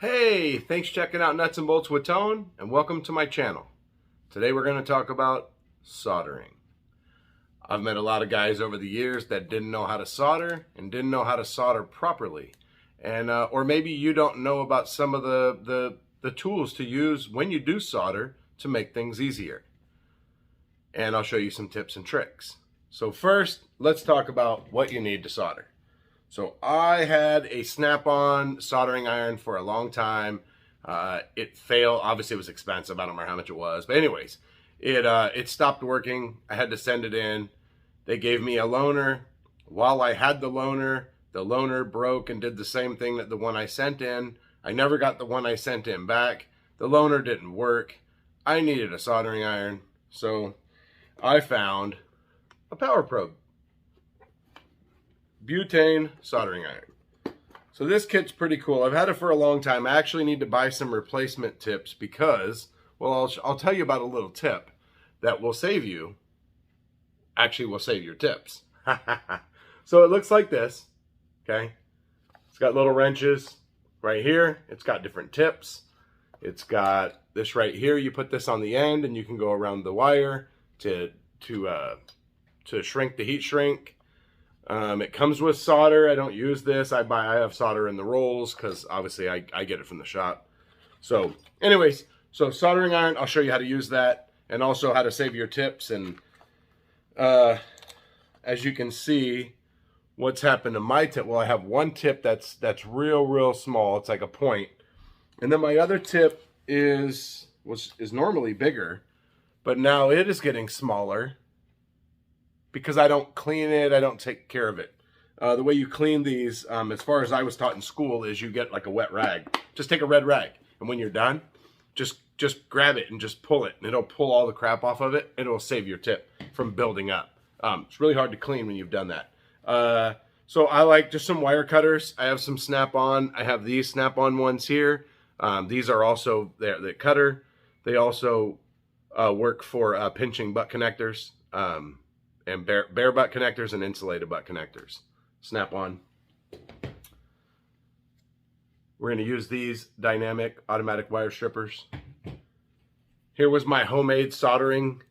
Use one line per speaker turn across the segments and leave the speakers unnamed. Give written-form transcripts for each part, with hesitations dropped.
Hey, thanks for checking out Nuts and Bolts with Tone, and welcome to my channel. Today we're going to talk about soldering. I've met a lot of guys over the years that didn't know how to solder and didn't know how to solder properly. And or maybe you don't know about some of the tools to use when you do solder to make things easier. And I'll show you some tips and tricks. So first, let's talk about what you need to solder. So I had a snap-on soldering iron for a long time. It failed. Obviously, it was expensive. I don't remember how much it was. But anyways, it stopped working. I had to send it in. They gave me a loaner. While I had the loaner broke and did the same thing that the one I sent in. I never got the one I sent in back. The loaner didn't work. I needed a soldering iron. So I found a power probe. Butane soldering iron. So this kit's pretty cool. I've had it for a long time. I actually need to buy some replacement tips because, well, I'll tell you about a little tip that will save you, actually will save your tips. So it looks like this, okay? It's got little wrenches right here. It's got different tips. It's got this right here. You put this on the end and you can go around the wire to shrink the heat shrink. It comes with solder. I don't use this. I have solder in the rolls because obviously I get it from the shop. So anyways, so soldering iron, I'll show you how to use that and also how to save your tips. And as you can see, what's happened to my tip, well, I have one tip that's real small. It's like a point. And then my other tip is normally bigger, but now it is getting smaller because I don't clean it, I don't take care of it. The way you clean these, as far as I was taught in school, is you get like a wet rag. Just take a red rag, and when you're done, just grab it and just pull it, and it'll pull all the crap off of it, and it'll save your tip from building up. It's really hard to clean when you've done that. So I like just some wire cutters. I have some snap-on. I have these snap-on ones here. These are also the cutter. They also work for pinching butt connectors. And bare butt connectors and insulated butt connectors. Snap on. We're going to use these dynamic automatic wire strippers. Here was my homemade soldering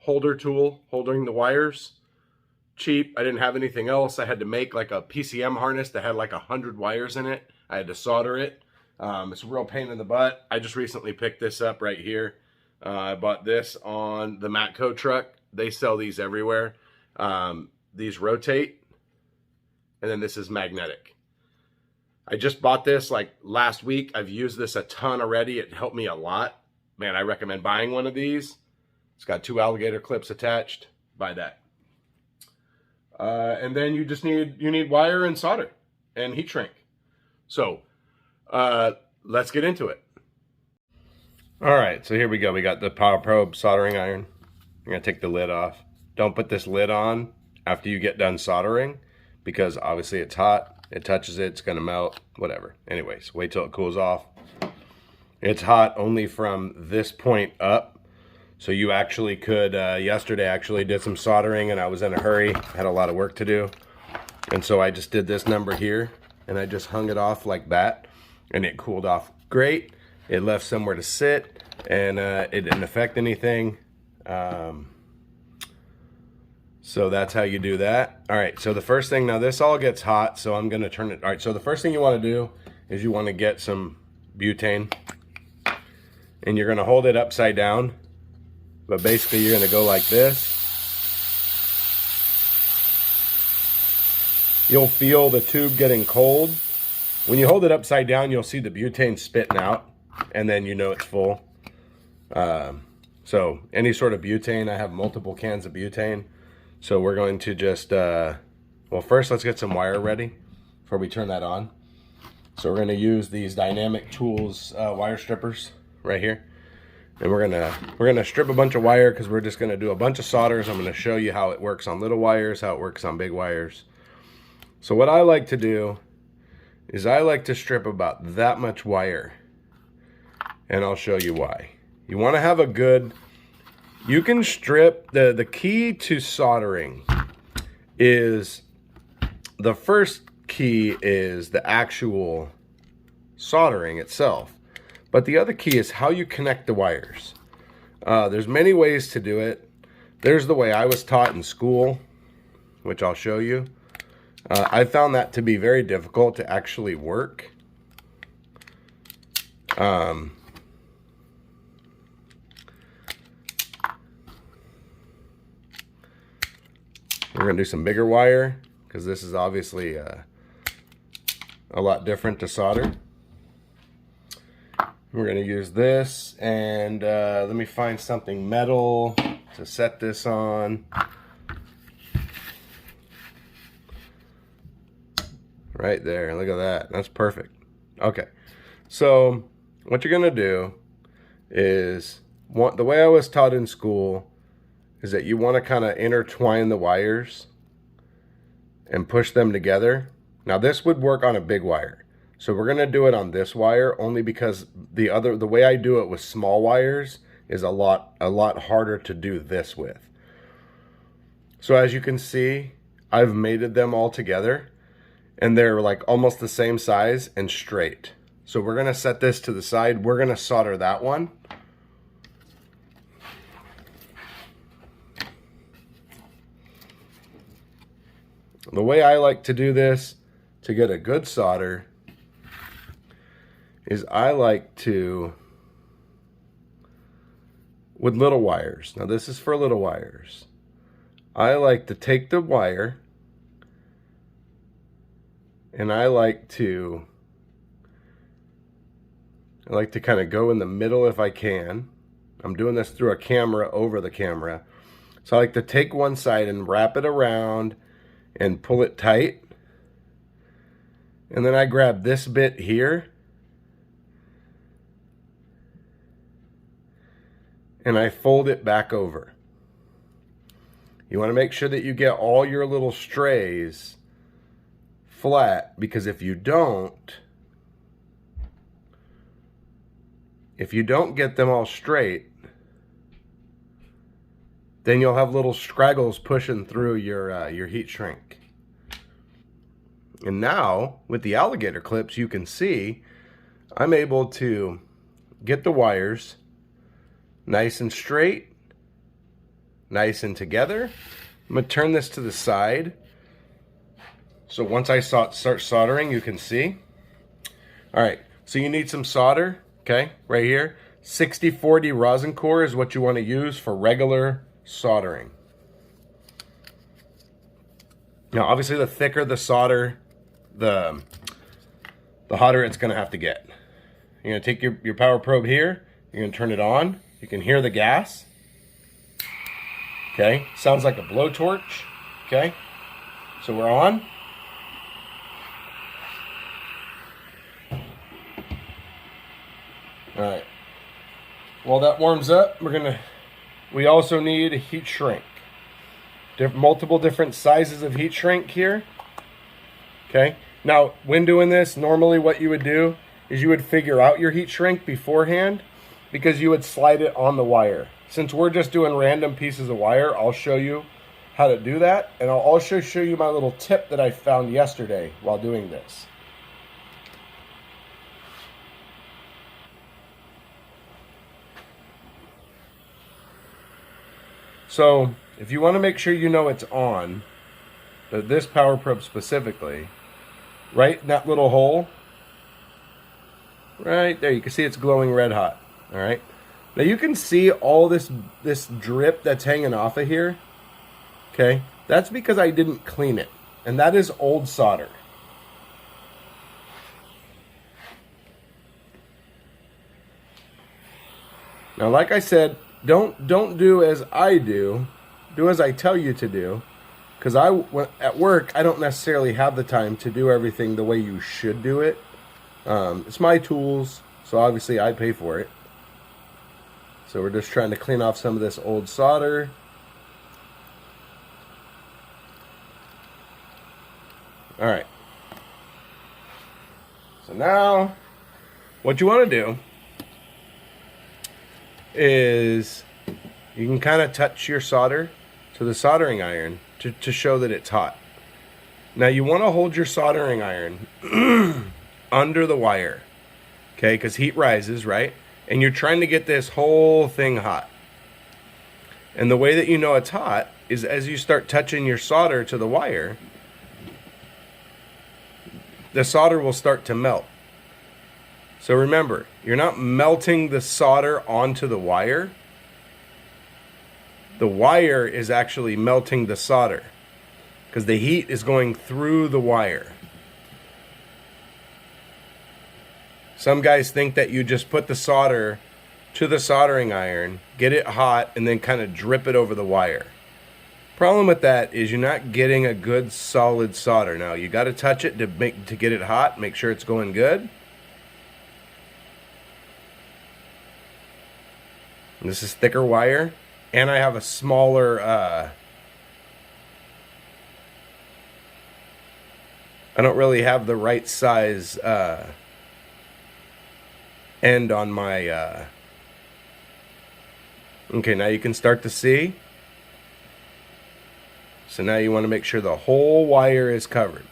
holder tool, holding the wires. Cheap. I didn't have anything else. I had to make like a PCM harness that had like 100 wires in it. I had to solder it. It's a real pain in the butt. I just recently picked this up right here. I bought this on the Matco truck. They sell these everywhere. These rotate, and then this is magnetic. I just bought this like last week. I've used this a ton already. It helped me a lot. Man, I recommend buying one of these. It's got 2 alligator clips attached. Buy that. And then you just need wire and solder and heat shrink. So let's get into it. All right, so here we go. We got the power probe soldering iron. I'm gonna take the lid off. Don't put this lid on after you get done soldering because obviously it's hot. It touches it, it's gonna melt, whatever. Anyways, wait till it cools off. It's hot only from this point up. So you actually could, yesterday I actually did some soldering and I was in a hurry, had a lot of work to do. And so I just did this number here and I just hung it off like that and it cooled off great. It left somewhere to sit and it didn't affect anything. So that's how you do that. All right, so the first thing, now this all gets hot, so I'm gonna turn it. All right, so the first thing you wanna do is you wanna get some butane and you're gonna hold it upside down, but basically you're gonna go like this. You'll feel the tube getting cold. When you hold it upside down, you'll see the butane spitting out and then you know it's full. So any sort of butane, I have multiple cans of butane. So we're going to just, well, first let's get some wire ready before we turn that on. So we're gonna use these Dynamic Tools wire strippers right here. And we're gonna strip a bunch of wire because we're just gonna do a bunch of solders. I'm gonna show you how it works on little wires, how it works on big wires. So what I like to do is I like to strip about that much wire. And I'll show you why. You wanna have a good, you can strip, the key to soldering is, the first key is the actual soldering itself. But the other key is how you connect the wires. There's many ways to do it. There's the way I was taught in school, which I'll show you. I found that to be very difficult to actually work. We're going to do some bigger wire because this is obviously a lot different to solder. We're going to use this, and let me find something metal to set this on. Right there, look at that. That's perfect. Okay, so what you're going to do is, the way I was taught in school is that you want to kind of intertwine the wires and push them together. Now this would work on a big wire. So we're going to do it on this wire only because the way I do it with small wires is a lot harder to do this with. So as you can see, I've mated them all together and they're like almost the same size and straight. So we're going to set this to the side. We're going to solder that one. The way I like to do this to get a good solder is I like to, with little wires, now this is for little wires, I like to take the wire and I like to kind of go in the middle if I can. I'm doing this through a camera over the camera. So I like to take one side and wrap it around and pull it tight. And then I grab this bit here and I fold it back over. You want to make sure that you get all your little strays flat, because if you don't get them all straight, then you'll have little scraggles pushing through your heat shrink. And now with the alligator clips, you can see I'm able to get the wires nice and straight, nice and together. I'm going to turn this to the side. So once I start soldering, you can see. All right, so you need some solder, okay, right here. 60-40 rosin core is what you want to use for regular soldering. Now, obviously, the thicker the solder, the hotter it's going to have to get. You're going to take your power probe here. You're going to turn it on. You can hear the gas. Okay, sounds like a blowtorch. Okay, so we're on. All right. While that warms up, we also need a heat shrink. Multiple different sizes of heat shrink here. Okay. Now, when doing this, normally what you would do is you would figure out your heat shrink beforehand, because you would slide it on the wire. Since we're just doing random pieces of wire, I'll show you how to do that, and I'll also show you my little tip that I found yesterday while doing this. So if you want to make sure you know it's on, this power probe specifically, right in that little hole, right there, you can see it's glowing red hot. All right, now you can see all this drip that's hanging off of here. Okay, that's because I didn't clean it, and that is old solder. Now, like I said, don't do as I do. Do as I tell you to do, because at work I don't necessarily have the time to do everything the way you should do it. It's my tools, so obviously I pay for it. So we're just trying to clean off some of this old solder. All right. So now, what you want to do is you can kind of touch your solder to the soldering iron to show that it's hot. Now you want to hold your soldering iron under the wire. okay, because heat rises, right? And you're trying to get this whole thing hot. And the way that you know it's hot is as you start touching your solder to the wire, the solder will start to melt. So remember, you're not melting the solder onto the wire. The wire is actually melting the solder because the heat is going through the wire. Some guys think that you just put the solder to the soldering iron, get it hot, and then kind of drip it over the wire. Problem with that is you're not getting a good solid solder. Now you got to touch it to get it hot, make sure it's going good. And this is thicker wire, and I have a smaller I don't really have the right size end on my okay, now you can start to see. So now you want to make sure the whole wire is covered.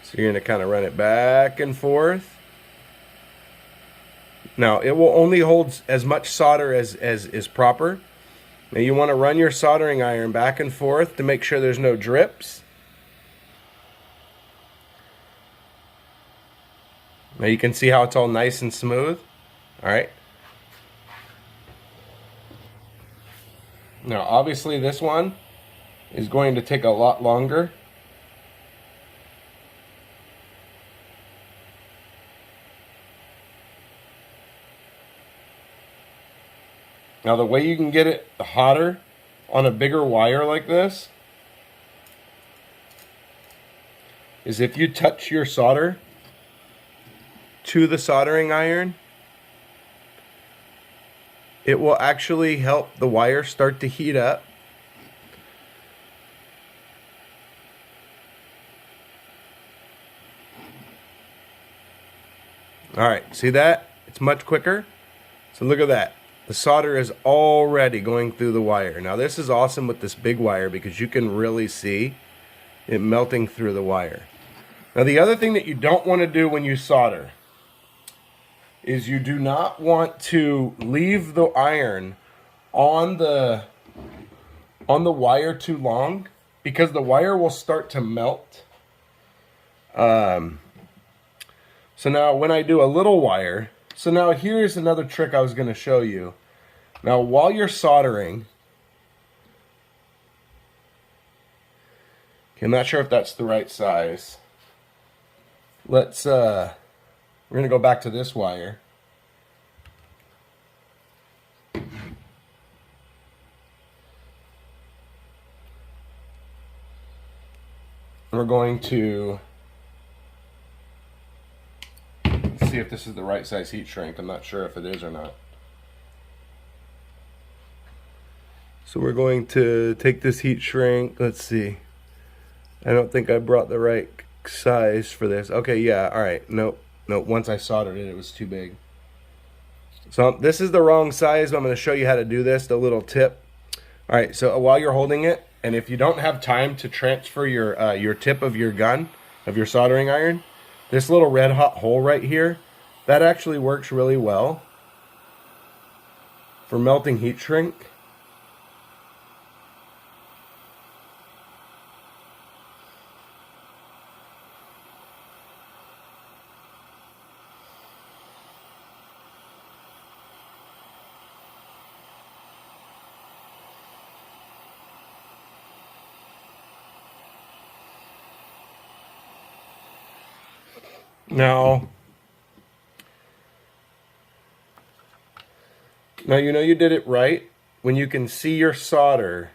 So you're going to kind of run it back and forth. Now it will only hold as much solder as is proper. Now you want to run your soldering iron back and forth to make sure there's no drips. Now you can see how it's all nice and smooth. Alright. Now obviously this one is going to take a lot longer. Now the way you can get it hotter on a bigger wire like this is if you touch your solder to the soldering iron, it will actually help the wire start to heat up. Alright, see that? It's much quicker. So look at that. The solder is already going through the wire. Now this is awesome with this big wire because you can really see it melting through the wire. Now the other thing that you don't want to do when you solder is you do not want to leave the iron on the wire too long because the wire will start to melt. So now when I do a little wire, so now here's another trick I was going to show you. Now while you're soldering, okay, I'm not sure if that's the right size. Let's, we're going to go back to this wire. We're going to see if this is the right size heat shrink. I'm not sure if it is or not. So we're going to take this heat shrink. Let's see. I don't think I brought the right size for this. Okay, yeah, all right. Nope. Once I soldered it, it was too big. So this is the wrong size, but I'm going to show you how to do this, the little tip. All right, so while you're holding it, and if you don't have time to transfer your tip of your gun, of your soldering iron, this little red hot hole right here, that actually works really well for melting heat shrink. Now you know you did it right when you can see your solder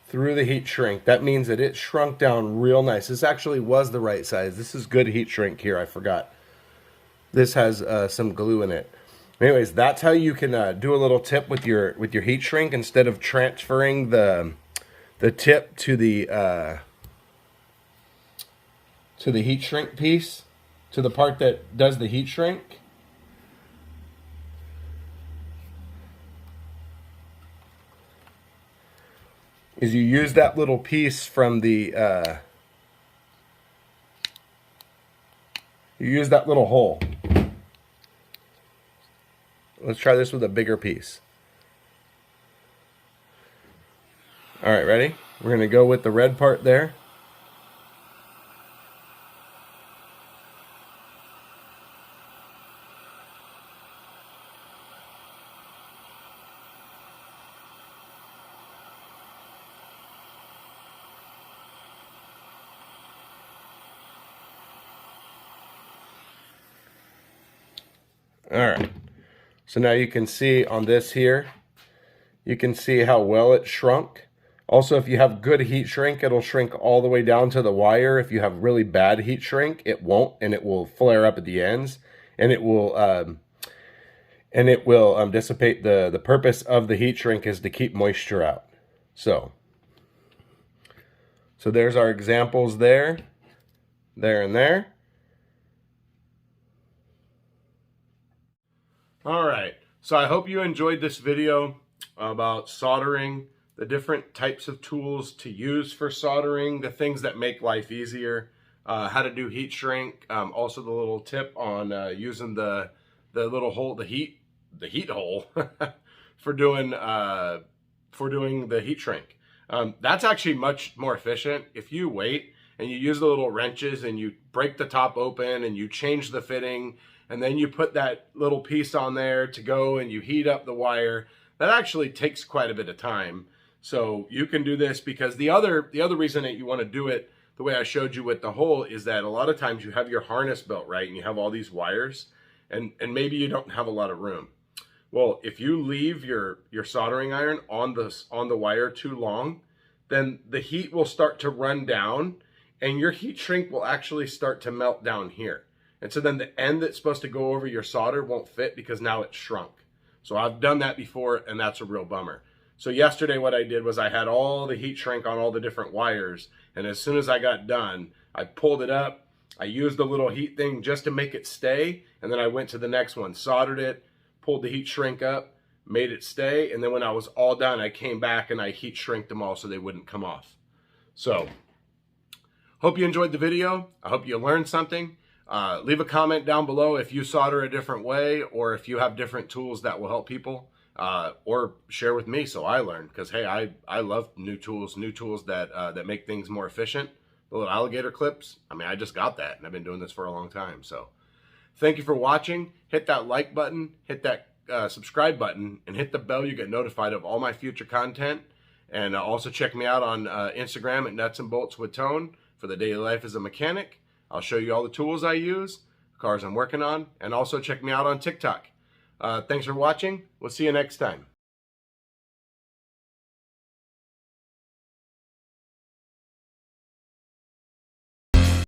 through the heat shrink. That means that it shrunk down real nice. This actually was the right size. This is good heat shrink here. I forgot. This has some glue in it. Anyways, that's how you can do a little tip with your heat shrink instead of transferring the tip to the heat shrink piece, to the part that does the heat shrink. Is you use that little piece from the you use that little hole. Let's try this with a bigger piece. All right, ready? We're gonna go with the red part there. All right, so now you can see on this here, you can see how well it shrunk. Also, if you have good heat shrink, it'll shrink all the way down to the wire. If you have really bad heat shrink, it won't, and it will flare up at the ends, and it will dissipate. The purpose of the heat shrink is to keep moisture out. So there's our examples there, and there. All right, so I hope you enjoyed this video about soldering, the different types of tools to use for soldering, the things that make life easier, how to do heat shrink, also the little tip on using the little hole, the heat hole for doing the heat shrink. That's actually much more efficient if you wait and you use the little wrenches and you break the top open and you change the fitting, and then you put that little piece on there to go and you heat up the wire. That actually takes quite a bit of time. So you can do this because the other reason that you want to do it the way I showed you with the hole is that a lot of times you have your harness built right and you have all these wires and maybe you don't have a lot of room. Well, if you leave your soldering iron on the wire too long, then the heat will start to run down and your heat shrink will actually start to melt down here. And so then the end that's supposed to go over your solder won't fit because now it's shrunk. So I've done that before and that's a real bummer. So yesterday what I did was I had all the heat shrink on all the different wires, and as soon as I got done, I pulled it up, I used the little heat thing just to make it stay, and then I went to the next one, soldered it, pulled the heat shrink up, made it stay, and then when I was all done, I came back and I heat shrinked them all so they wouldn't come off. So, hope you enjoyed the video. I hope you learned something. Leave a comment down below if you solder a different way or if you have different tools that will help people, or share with me so I learn, because hey, I love new tools that make things more efficient. The little alligator clips, I mean, I just got that and I've been doing this for a long time. So thank you for watching. Hit that like button, hit that subscribe button, and hit the bell. You get notified of all my future content. And also check me out on Instagram at Nuts and Bolts with Tone for the daily life as a mechanic. I'll show you all the tools I use, cars I'm working on, and also check me out on TikTok. Thanks for watching. We'll see you next time.